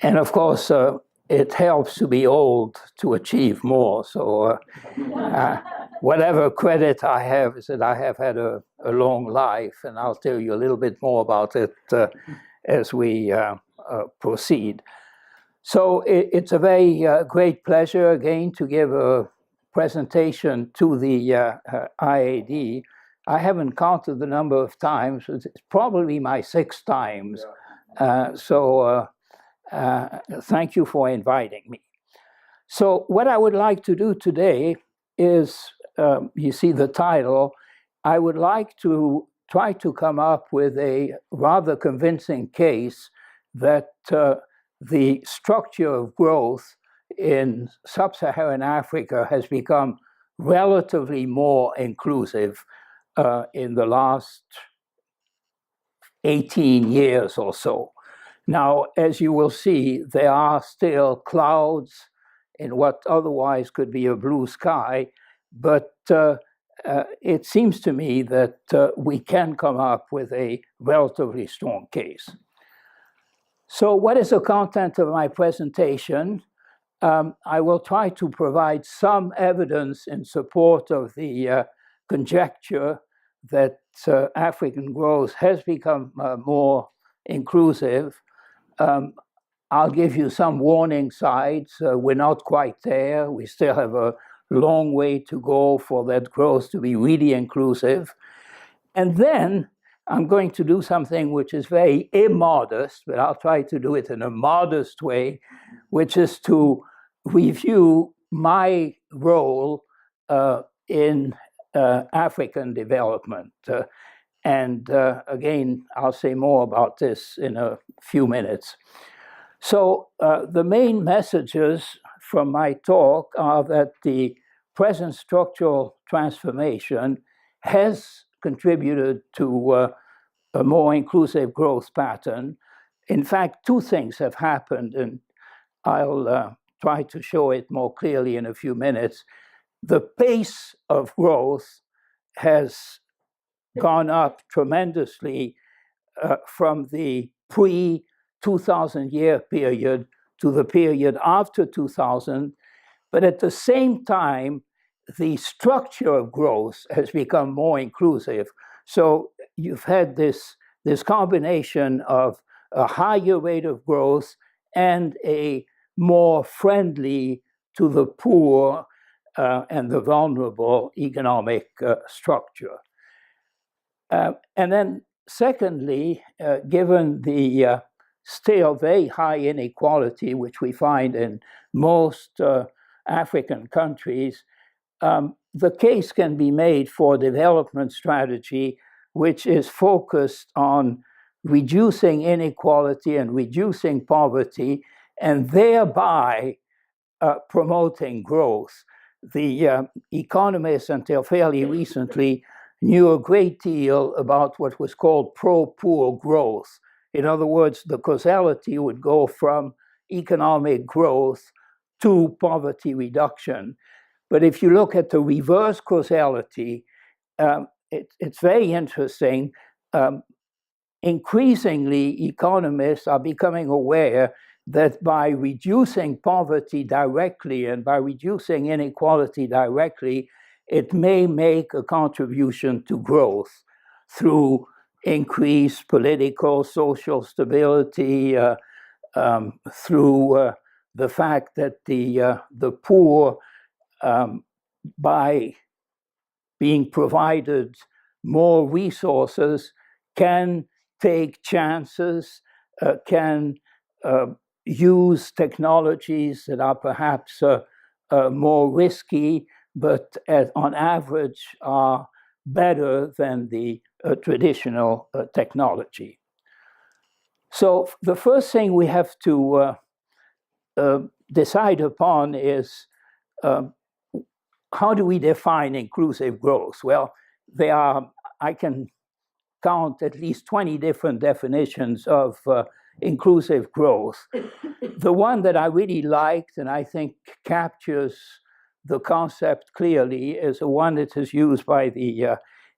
And of course, it helps to be old to achieve more. So whatever credit I have is that I have had a long life, and I'll tell you a little bit more about it as we proceed. So it's a very great pleasure again to give a presentation to the IAD. I haven't counted the number of times. It's probably my 6th time. So thank you for inviting me. So what I would like to do today is, you see the title, I would like to try to come up with a rather convincing case that the structure of growth in sub-Saharan Africa has become relatively more inclusive in the last 18 years or so. Now, as you will see, there are still clouds in what otherwise could be a blue sky, but it seems to me that we can come up with a relatively strong case. So what is the content of my presentation? I will try to provide some evidence in support of the conjecture that African growth has become more inclusive. I'll give you some warning signs. We're not quite there. We still have a long way to go for that growth to be really inclusive. And then I'm going to do something which is very immodest, but I'll try to do it in a modest way, which is to review my role in African development. And again, I'll say more about this in a few minutes. So the main messages from my talk are that the present structural transformation has contributed to a more inclusive growth pattern. In fact, 2 things have happened, and I'll try to show it more clearly in a few minutes. The pace of growth has gone up tremendously from the pre-2000 year period to the period after 2000, but at the same time, the structure of growth has become more inclusive. So you've had this combination of a higher rate of growth and a more friendly to the poor and the vulnerable economic structure. And then secondly, given the still very high inequality which we find in most African countries, the case can be made for a development strategy which is focused on reducing inequality and reducing poverty, and thereby promoting growth. The economists, until fairly recently, knew a great deal about what was called pro-poor growth. In other words, the causality would go from economic growth to poverty reduction. But if you look at the reverse causality, it's very interesting. Increasingly, economists are becoming aware that by reducing poverty directly and by reducing inequality directly, it may make a contribution to growth through increased political, social stability, through the fact that the poor, by being provided more resources, can take chances, can use technologies that are perhaps more risky, but on average are better than the traditional technology. So the first thing we have to decide upon is how do we define inclusive growth? Well, I can count at least 20 different definitions of inclusive growth. The one that I really liked and I think captures the concept clearly is the one that is used by the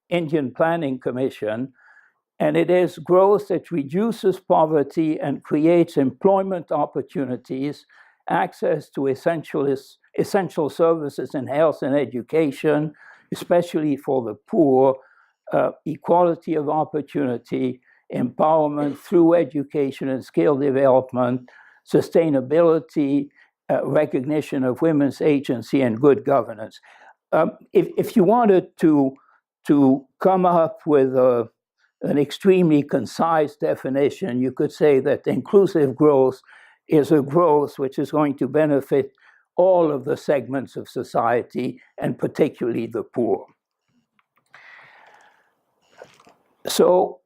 Indian Planning Commission. And it is growth that reduces poverty and creates employment opportunities, access to essential services in health and education, especially for the poor, equality of opportunity, empowerment through education and skill development, sustainability, recognition of women's agency, and good governance. If you wanted to come up with an extremely concise definition, you could say that inclusive growth is a growth which is going to benefit all of the segments of society, and particularly the poor. So,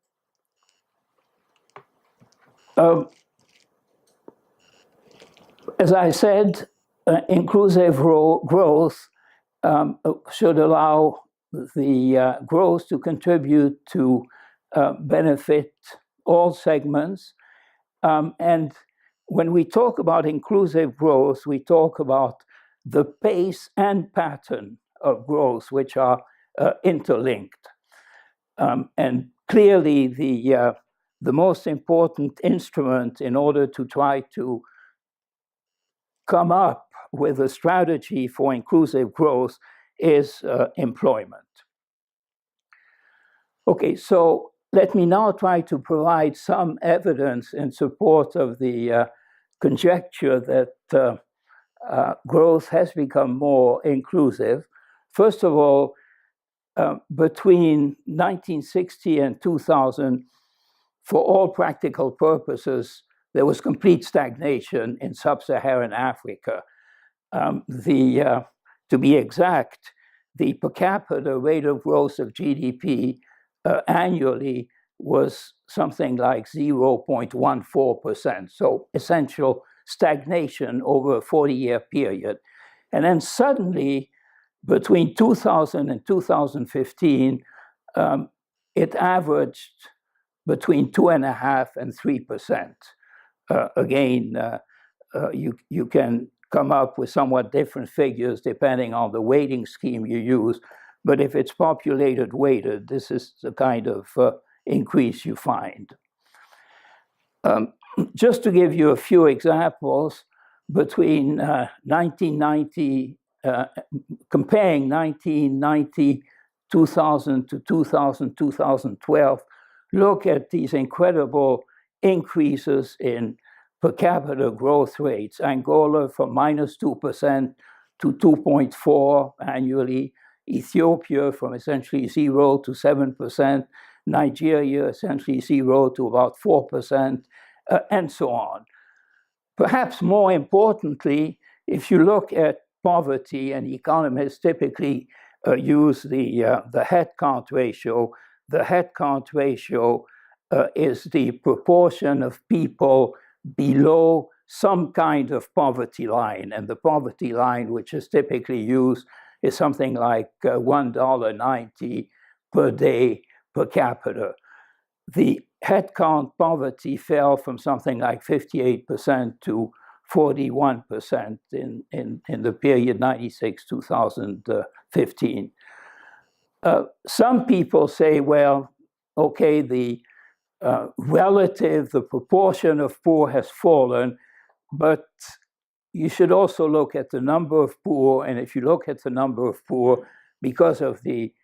as I said, inclusive growth should allow the growth to contribute to benefit all segments. And when we talk about inclusive growth, we talk about the pace and pattern of growth, which are interlinked. And clearly, the most important instrument in order to try to come up with a strategy for inclusive growth is employment. Okay, so let me now try to provide some evidence in support of the conjecture that growth has become more inclusive. First of all, between 1960 and 2000, for all practical purposes, there was complete stagnation in sub-Saharan Africa. To be exact, the per capita rate of growth of GDP annually was something like 0.14%, so essential stagnation over a 40-year period. And then suddenly, between 2000 and 2015, it averaged between 2.5% and 3%. Again, you can come up with somewhat different figures depending on the weighting scheme you use, but if it's populated weighted, this is the kind of increase you find. Just to give you a few examples, between 1990, comparing 1990, 2000 to 2000, 2012, look at these incredible increases in per capita growth rates. Angola from -2% to 2.4 annually, Ethiopia from essentially 0 to 7%, Nigeria essentially 0 to about 4%, and so on. Perhaps more importantly, if you look at poverty, and economists typically use the head count ratio. The head count ratio is the proportion of people below some kind of poverty line, and the poverty line, which is typically used, is something like $1.90 per day per capita. The headcount poverty fell from something like 58% to 41% in the period 96-2015. Some people say, well, okay, the proportion of poor has fallen, but you should also look at the number of poor, and if you look at the number of poor, because of the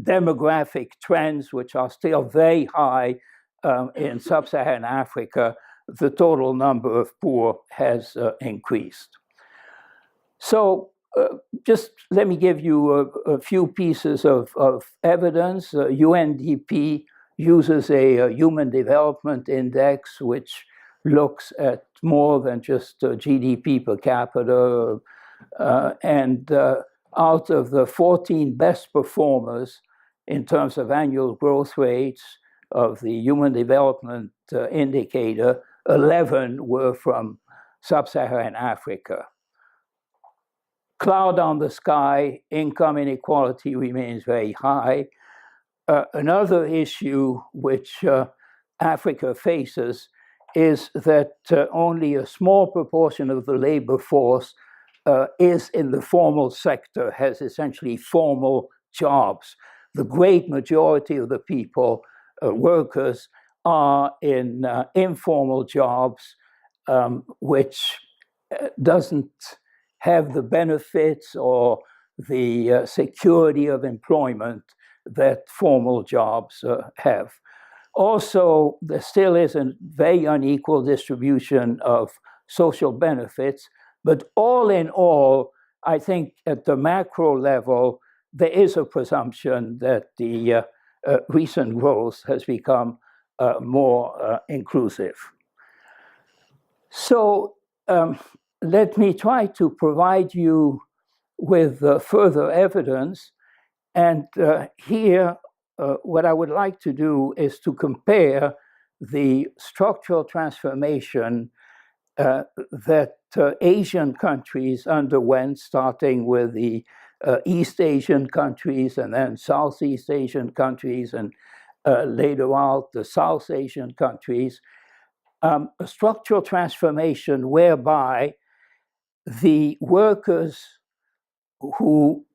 demographic trends, which are still very high in sub-Saharan Africa, the total number of poor has increased. So just let me give you a few pieces of evidence. UNDP uses a Human Development Index, which looks at more than just GDP per capita. And out of the 14 best performers in terms of annual growth rates of the Human Development Indicator, 11 were from sub-Saharan Africa. Cloud on the sky, income inequality remains very high. Another issue which Africa faces is that only a small proportion of the labor force is in the formal sector, has essentially formal jobs. The great majority of the people workers are in informal jobs, which doesn't have the benefits or the security of employment that formal jobs have. Also, there still is a very unequal distribution of social benefits, but all in all, I think at the macro level, there is a presumption that the recent growth has become more inclusive. So let me try to provide you with further evidence. And here, what I would like to do is to compare the structural transformation that Asian countries underwent, starting with the East Asian countries and then Southeast Asian countries, and later on the South Asian countries, a structural transformation whereby the workers who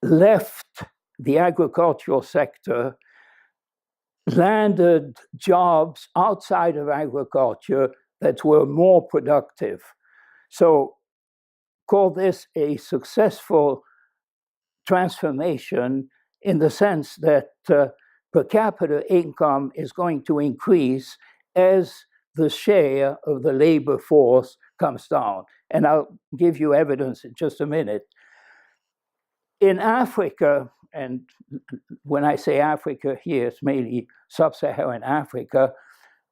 left the agricultural sector landed jobs outside of agriculture that were more productive. So call this a successful transformation in the sense that per capita income is going to increase as the share of the labor force comes down. And I'll give you evidence in just a minute. In Africa, and when I say Africa here, it's mainly sub-Saharan Africa,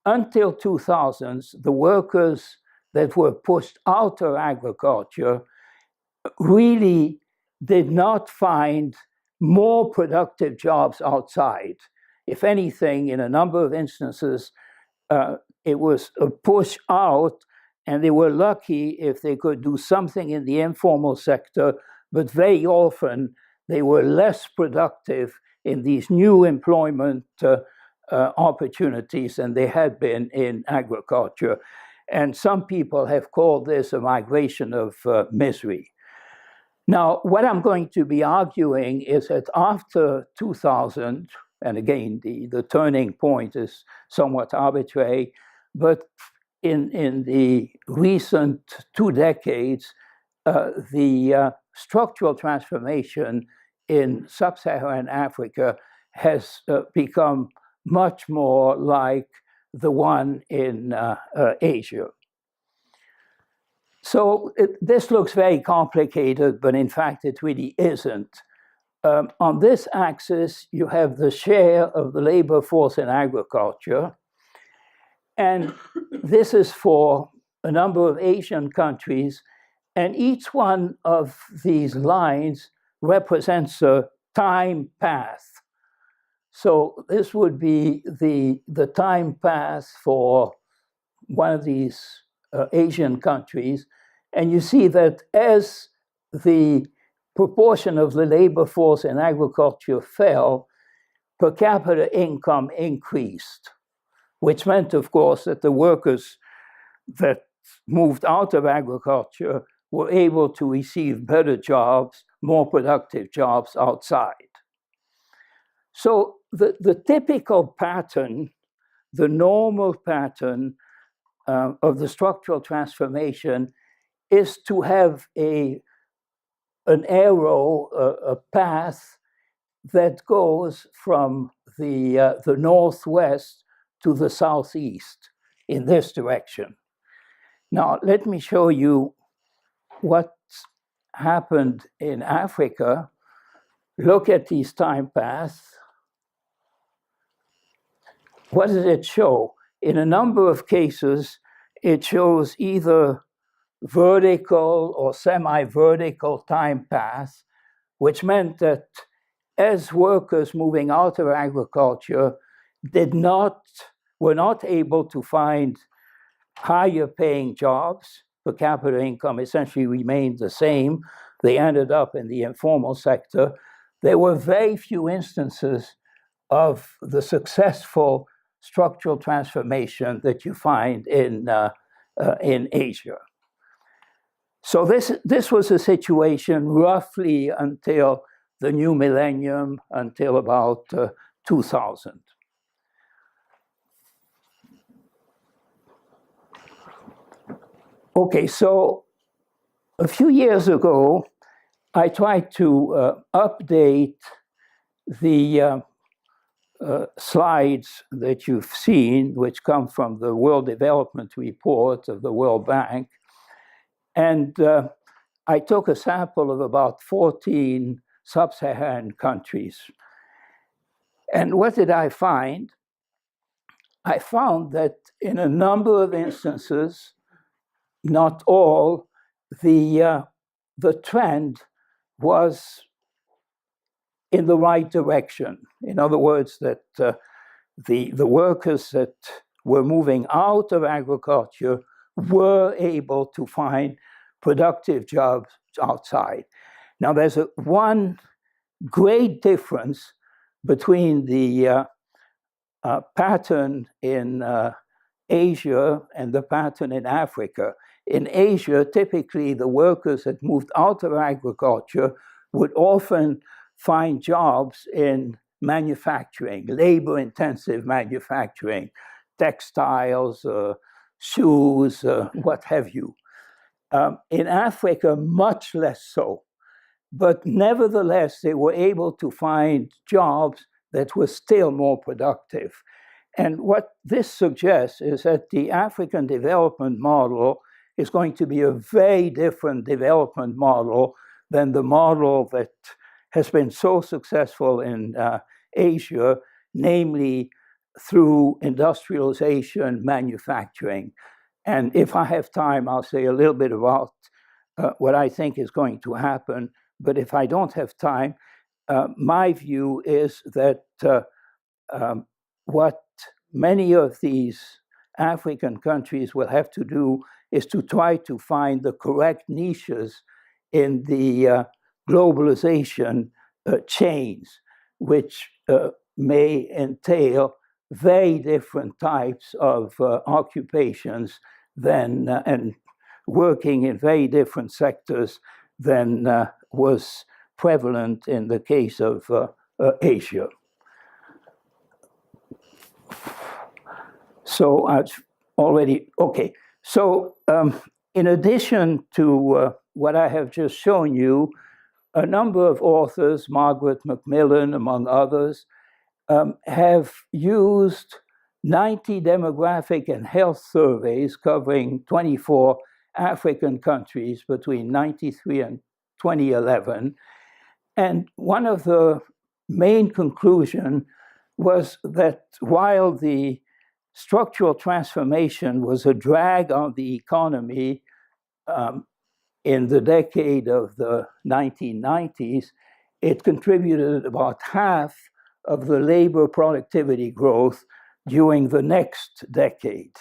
until 2000s, the workers that were pushed out of agriculture really did not find more productive jobs outside. If anything, in a number of instances, it was a push out, and they were lucky if they could do something in the informal sector, but very often they were less productive in these new employment opportunities than they had been in agriculture. And some people have called this a migration of misery. Now, what I'm going to be arguing is that after 2000, and again, the turning point is somewhat arbitrary, but in the recent 2 decades, the structural transformation in sub-Saharan Africa has become much more like the one in Asia. So this looks very complicated, but in fact it really isn't. On this axis, you have the share of the labor force in agriculture, and this is for a number of Asian countries, and each one of these lines represents a time path. So this would be the time path for one of these Asian countries. And you see that as the proportion of the labor force in agriculture fell, per capita income increased, which meant, of course, that the workers that moved out of agriculture were able to receive better jobs, more productive jobs outside. So the typical pattern, the normal pattern of the structural transformation is to have an arrow, a path that goes from the northwest to the southeast in this direction. Now, let me show you what happened in Africa. Look at these time paths. What does it show? In a number of cases, it shows either vertical or semi-vertical time paths, which meant that as workers moving out of agriculture were not able to find higher paying jobs, per capita income essentially remained the same. They ended up in the informal sector. There were very few instances of the successful structural transformation that you find in Asia. So this was a situation roughly until the new millennium, until about 2000. Okay, so a few years ago, I tried to update the slides that you've seen, which come from the World Development Report of the World Bank. And I took a sample of about 14 sub-Saharan countries. And what did I find? I found that in a number of instances, not all, the trend was in the right direction. In other words, that the workers that were moving out of agriculture were able to find productive jobs outside. Now, there's one great difference between the pattern in Asia and the pattern in Africa. In Asia, typically the workers that moved out of agriculture would often find jobs in manufacturing, labor-intensive manufacturing, textiles, shoes, what have you. In Africa, much less so. But nevertheless, they were able to find jobs that were still more productive. And what this suggests is that the African development model is going to be a very different development model than the model that has been so successful in Asia, namely through industrialization, manufacturing. And if I have time, I'll say a little bit about what I think is going to happen. But if I don't have time, my view is that what many of these African countries will have to do is to try to find the correct niches in the globalization chains, which may entail very different types of occupations than and working in very different sectors than was prevalent in the case of Asia. So I've already, okay. So in addition to what I have just shown you, a number of authors, Margaret Macmillan among others, have used 90 demographic and health surveys covering 24 African countries between 1993 and 2011. And one of the main conclusions was that while the structural transformation was a drag on the economy in the decade of the 1990s, it contributed about half of the labor productivity growth during the next decade.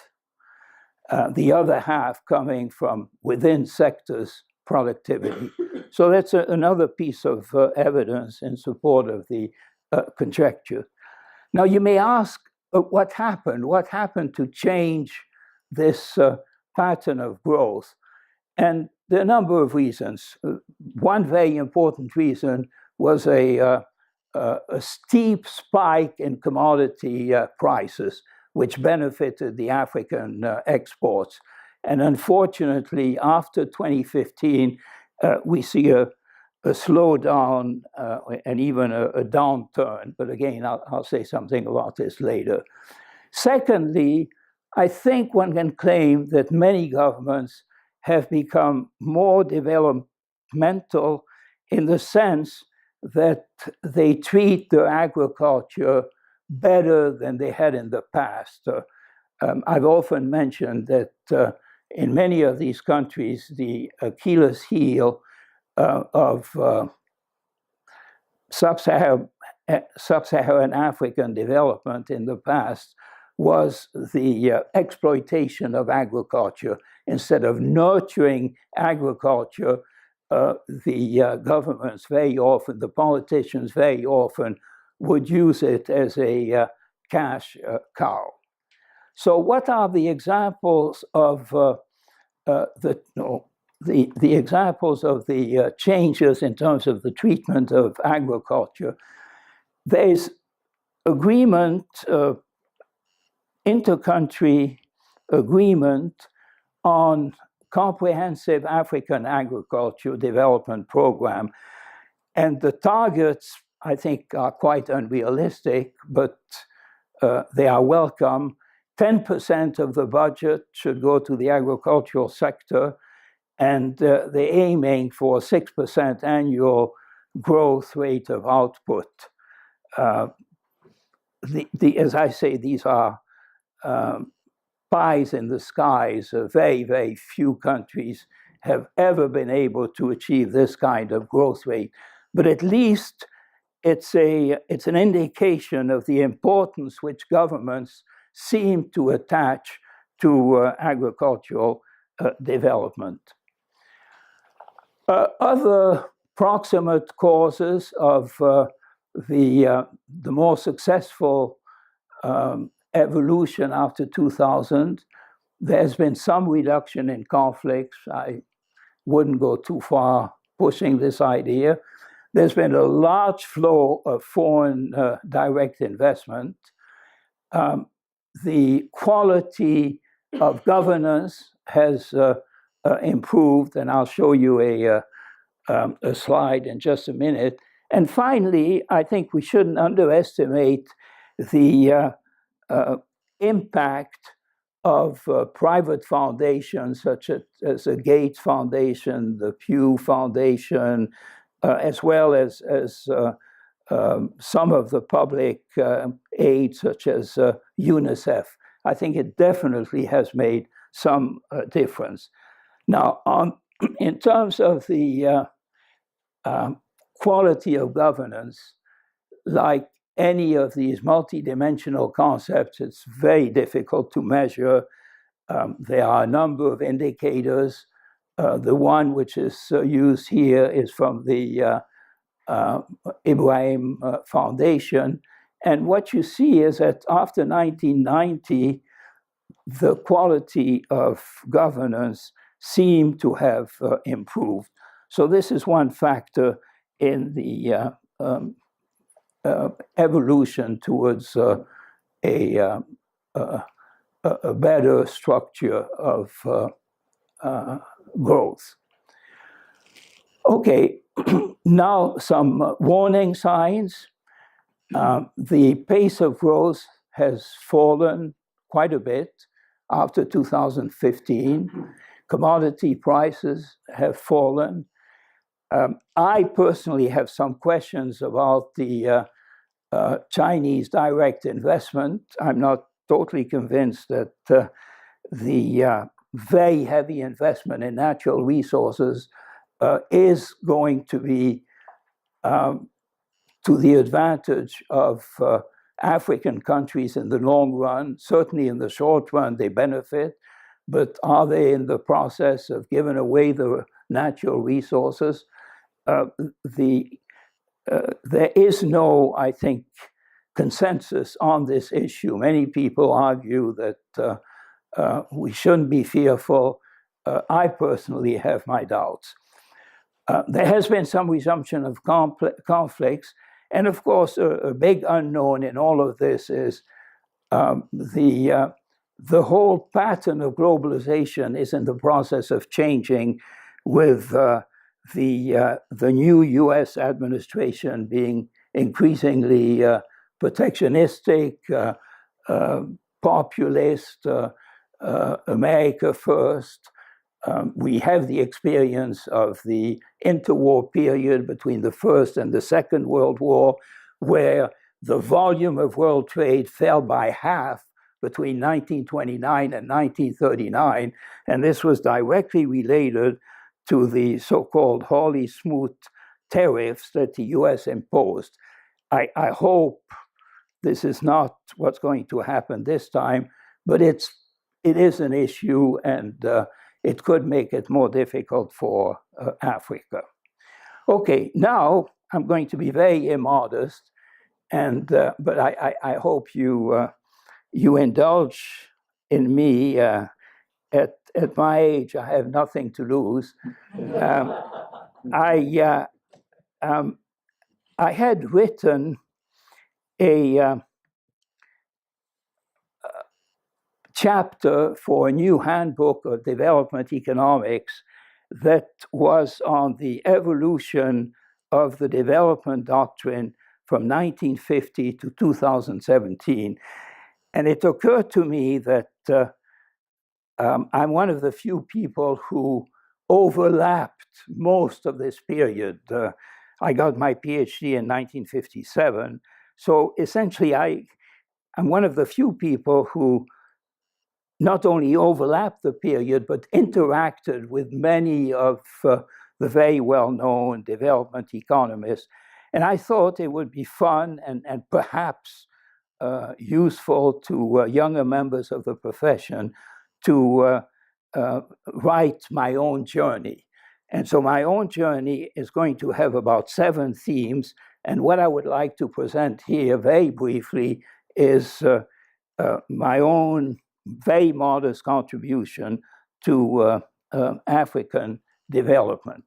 The other half coming from within sectors productivity. So that's another piece of evidence in support of the conjecture. Now you may ask, what happened? What happened to change this pattern of growth? And there are a number of reasons. One very important reason was a steep spike in commodity prices, which benefited the African exports. And unfortunately, after 2015, we see a slowdown and even a downturn. But again, I'll say something about this later. Secondly, I think one can claim that many governments have become more developmental in the sense that they treat their agriculture better than they had in the past. I've often mentioned that in many of these countries, the Achilles heel of sub-Saharan African development in the past was the exploitation of agriculture. Instead of nurturing agriculture, the governments very often, the politicians very often would use it as a cash cow. So what are the examples of the examples of the changes in terms of the treatment of agriculture? There's agreement, inter-country agreement on comprehensive African agriculture development program. And the targets, I think, are quite unrealistic, but they are welcome. 10% of the budget should go to the agricultural sector, and they're aiming for a 6% annual growth rate of output. As I say, these are pies in the skies. Very, very few countries have ever been able to achieve this kind of growth rate. But at least it's an indication of the importance which governments seem to attach to agricultural development. Other proximate causes of the more successful evolution after 2000, there's been some reduction in conflicts. I wouldn't go too far pushing this idea. There's been a large flow of foreign direct investment. The quality of governance has improved, and I'll show you a slide in just a minute. And finally, I think we shouldn't underestimate the impact of private foundations such as the Gates Foundation, the Pew Foundation, as well as some of the public aid such as UNICEF. I think it definitely has made some difference. Now, in terms of the quality of governance, like any of these multidimensional concepts, it's very difficult to measure. There are a number of indicators. The one which is used here is from the Ibrahim Foundation. And what you see is that after 1990, the quality of governance seemed to have improved. So this is one factor in the evolution towards a better structure of growth. Okay, now some warning signs. The pace of growth has fallen quite a bit after 2015. Commodity prices have fallen. I personally have some questions about the Chinese direct investment. I'm not totally convinced that the very heavy investment in natural resources is going to be to the advantage of African countries in the long run. Certainly in the short run, they benefit, but are they in the process of giving away the natural resources? There is no, I think, consensus on this issue. Many people argue that we shouldn't be fearful. I personally have my doubts. There has been some resumption of conflicts, and of course, a big unknown in all of this is the whole pattern of globalization is in the process of changing, with the new U.S. administration being increasingly protectionistic, populist, America first. We have the experience of the interwar period between the First and the Second World War, where the volume of world trade fell by half between 1929 and 1939, and this was directly related to the so-called Hawley-Smoot tariffs that the US imposed. I hope this is not what's going to happen this time, but it is an issue, and it could make it more difficult for Africa. Okay, now I'm going to be very immodest, and but I hope you indulge in me. At my age, I have nothing to lose. I had written a chapter for a new handbook of development economics that was on the evolution of the development doctrine from 1950 to 2017. And it occurred to me that I'm one of the few people who overlapped most of this period. I got my PhD in 1957. So essentially, I'm one of the few people who not only overlapped the period, but interacted with many of the very well-known development economists. And I thought it would be fun and perhaps useful to younger members of the profession to write my own journey. And so my own journey is going to have about 7 themes. And what I would like to present here very briefly is my own very modest contribution to African development.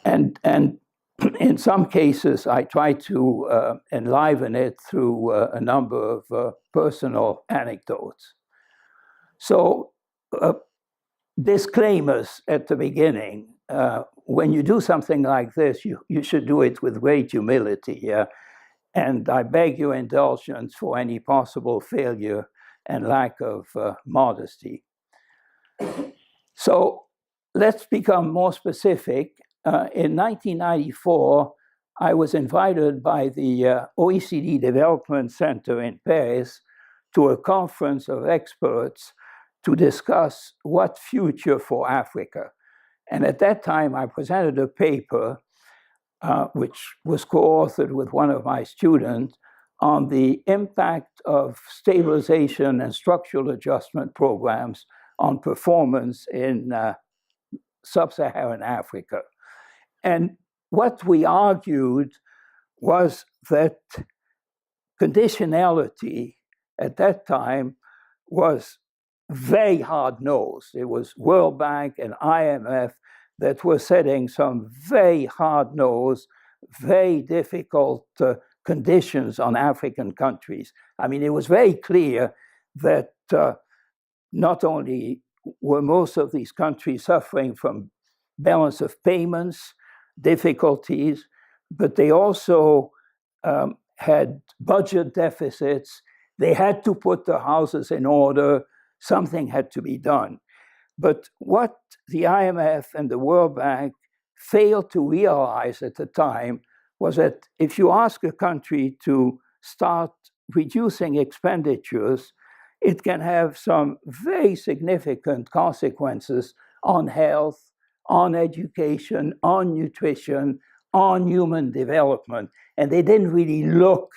And in some cases, I try to enliven it through a number of personal anecdotes. So, disclaimers at the beginning. When you do something like this, you should do it with great humility. Yeah? And I beg your indulgence for any possible failure and lack of modesty. So let's become more specific. In 1994, I was invited by the OECD Development Center in Paris to a conference of experts to discuss what future for Africa. And at that time, I presented a paper which was co-authored with one of my students on the impact of stabilization and structural adjustment programs on performance in sub-Saharan Africa. And what we argued was that conditionality at that time was very hard-nosed. It was World Bank and IMF that were setting some very hard-nosed, very difficult conditions on African countries. I mean, it was very clear that not only were most of these countries suffering from balance of payments difficulties, but they also had budget deficits. They had to put their houses in order. Something had to be done. But what the IMF and the World Bank failed to realize at the time was that if you ask a country to start reducing expenditures, it can have some very significant consequences on health, on education, on nutrition, on human development. And they didn't really look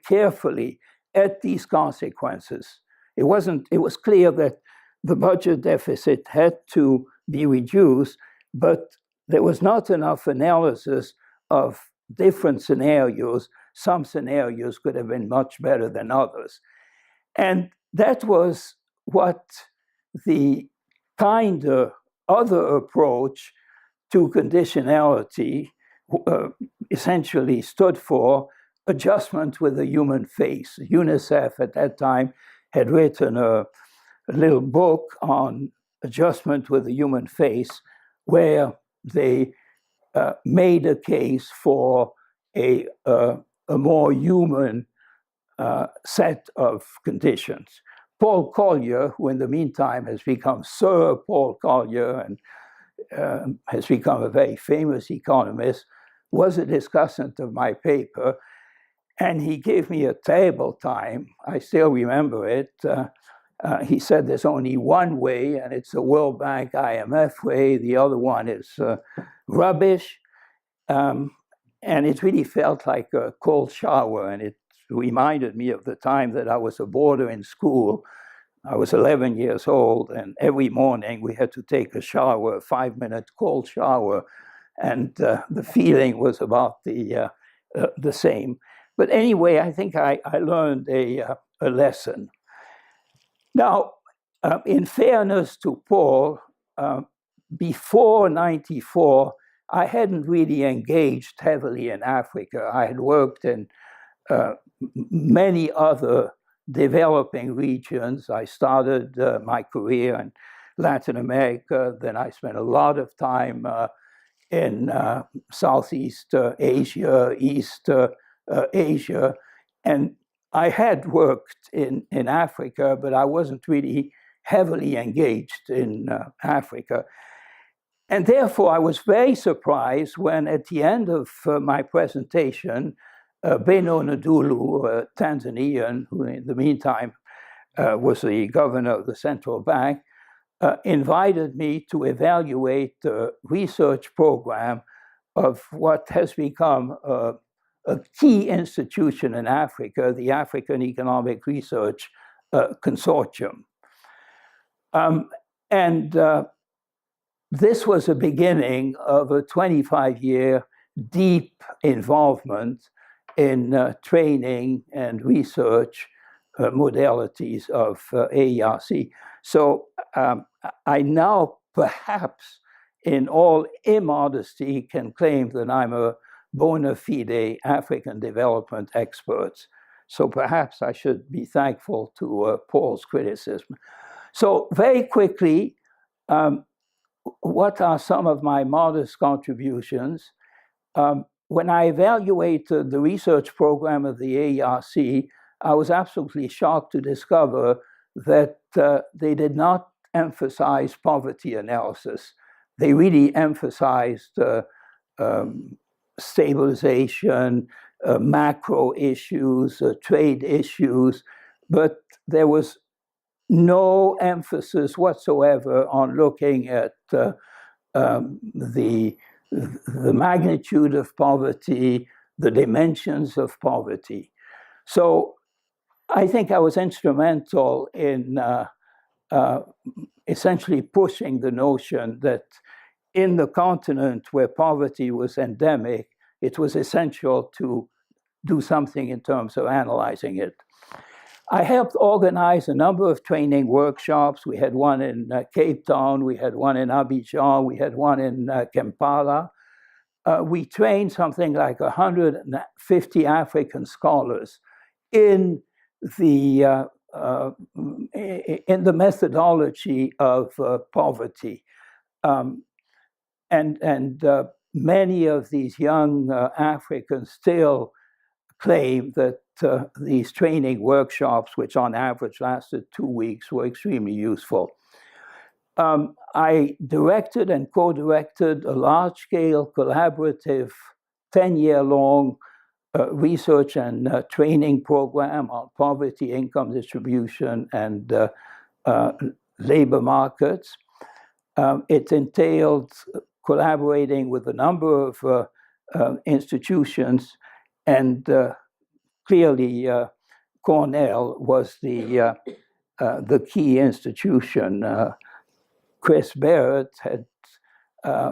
carefully at these consequences. It was clear that the budget deficit had to be reduced, but there was not enough analysis of different scenarios. Some scenarios could have been much better than others. And that was what the kinder other approach to conditionality essentially stood for: adjustment with a human face. UNICEF at that time had written a little book on adjustment with a human face, where they made a case for a more human set of conditions. Paul Collier, who in the meantime has become Sir Paul Collier and has become a very famous economist, was a discussant of my paper. And he gave me a terrible time. I still remember it. He said there's only one way, and it's the World Bank IMF way. The other one is rubbish. And it really felt like a cold shower, and it reminded me of the time that I was a boarder in school. I was 11 years old, and every morning we had to take a shower, a 5-minute cold shower, and the feeling was about the same. But anyway, I think I learned a lesson. Now, in fairness to Paul, before '94, I hadn't really engaged heavily in Africa. I had worked in many other developing regions. I started my career in Latin America, then I spent a lot of time in Southeast Asia, East Asia, and I had worked in Africa, but I wasn't really heavily engaged in Africa. And therefore, I was very surprised when at the end of my presentation, Beno Ndulu, a Tanzanian, who in the meantime was the governor of the central bank, invited me to evaluate the research program of what has become a key institution in Africa, the African Economic Research Consortium. This was a beginning of a 25-year deep involvement in training and research modalities of AERC. So I now perhaps in all immodesty can claim that I'm a bona fide African development expert. So perhaps I should be thankful to Paul's criticism. So very quickly, what are some of my modest contributions? When I evaluated the research program of the AERC, I was absolutely shocked to discover that they did not emphasize poverty analysis. They really emphasized stabilization, macro issues, trade issues, but there was no emphasis whatsoever on looking at the magnitude of poverty, the dimensions of poverty. So I think I was instrumental in essentially pushing the notion that in the continent where poverty was endemic, it was essential to do something in terms of analyzing it. I helped organize a number of training workshops. We had one in Cape Town, we had one in Abidjan, we had one in Kampala. We trained something like 150 African scholars in the methodology of poverty. And many of these young Africans still claim that these training workshops, which on average lasted 2 weeks, were extremely useful. I directed and co-directed a large-scale collaborative 10-year-long research and training program on poverty, income distribution, and labor markets. It entailed collaborating with a number of institutions, and clearly Cornell was the key institution. Chris Barrett had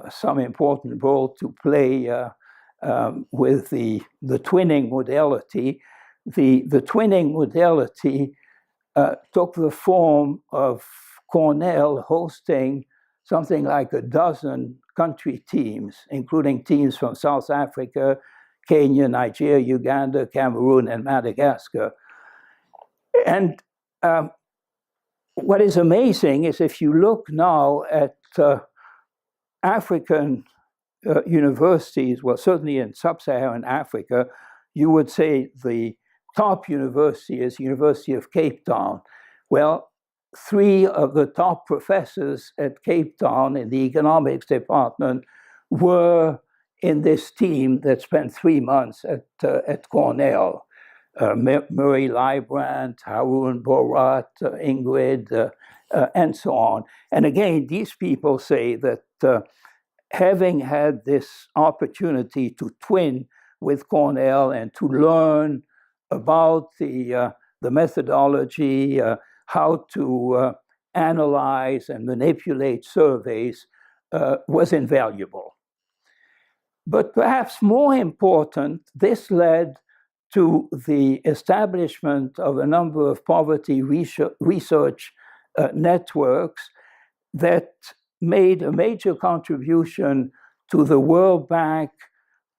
some important role to play with the twinning modality. The twinning modality took the form of Cornell hosting something like a dozen country teams, including teams from South Africa, Kenya, Nigeria, Uganda, Cameroon, and Madagascar. And what is amazing is if you look now at African universities, well, certainly in sub-Saharan Africa, you would say the top university is University of Cape Town. Well, 3 of the top professors at Cape Town in the economics department were in this team that spent 3 months at Cornell. Murray Leibrand, Haroun Borat, Ingrid, and so on. And again, these people say that having had this opportunity to twin with Cornell and to learn about the methodology, how to analyze and manipulate surveys was invaluable. But perhaps more important, this led to the establishment of a number of poverty research networks that made a major contribution to the World Bank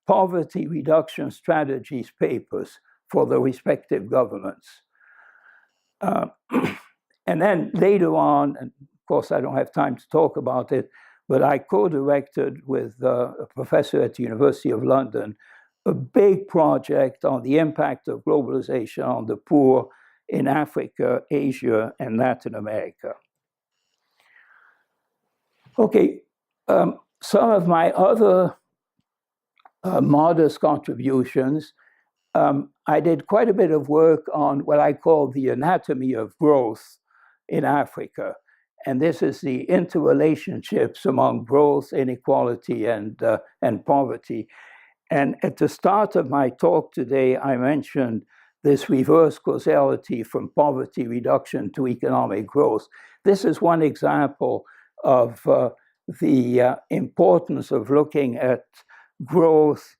Poverty Reduction Strategies papers. for the respective governments. And then later on, and of course I don't have time to talk about it, but I co-directed with a professor at the University of London a big project on the impact of globalization on the poor in Africa, Asia, and Latin America. Okay, some of my other modest contributions, I did quite a bit of work on what I call the anatomy of growth in Africa. And this is the interrelationships among growth, inequality, and poverty. And at the start of my talk today, I mentioned this reverse causality from poverty reduction to economic growth. This is one example of the importance of looking at growth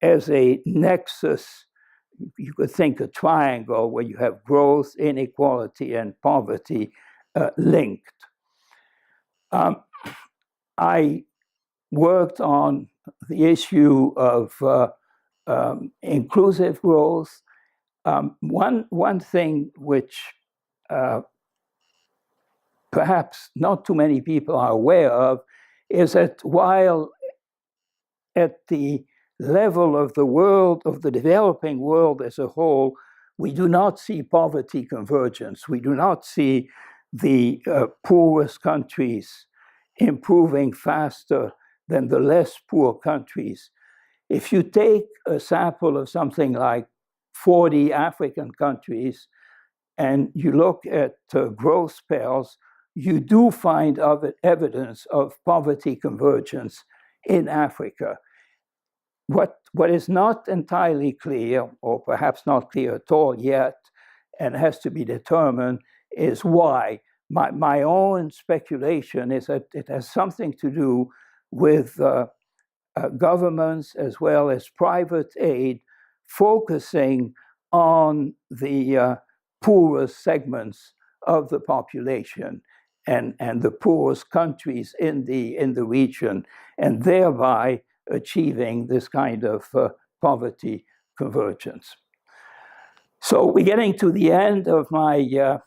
as a nexus. You could think a triangle where you have growth, inequality, and poverty linked. I worked on the issue of inclusive growth. One thing which perhaps not too many people are aware of is that while at the level of the world, of the developing world as a whole, we do not see poverty convergence. We do not see the poorest countries improving faster than the less poor countries. If you take a sample of something like 40 African countries and you look at growth spells, you do find evidence of poverty convergence in Africa. What is not entirely clear, or perhaps not clear at all yet, and has to be determined, is why. My own speculation is that it has something to do with governments as well as private aid focusing on the poorest segments of the population and the poorest countries in the region, and thereby achieving this kind of poverty convergence. So we're getting to the end of my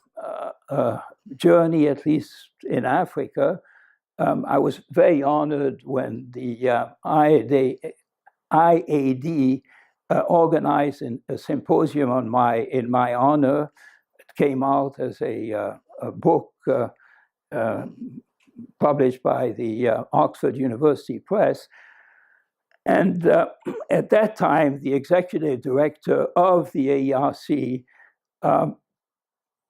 journey, at least in Africa. I was very honored when the IAD organized a symposium in my honor. It came out as a book published by the Oxford University Press. And at that time, the executive director of the AERC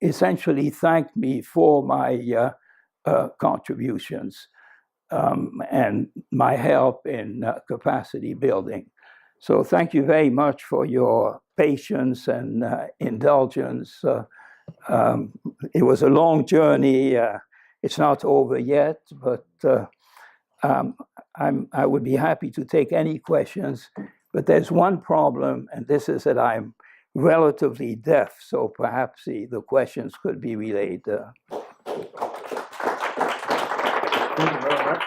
essentially thanked me for my contributions and my help in capacity building. So thank you very much for your patience and indulgence. It was a long journey. It's not over yet, but I would be happy to take any questions. But there's one problem, and this is that I'm relatively deaf, so perhaps the questions could be relayed. Thank you very much.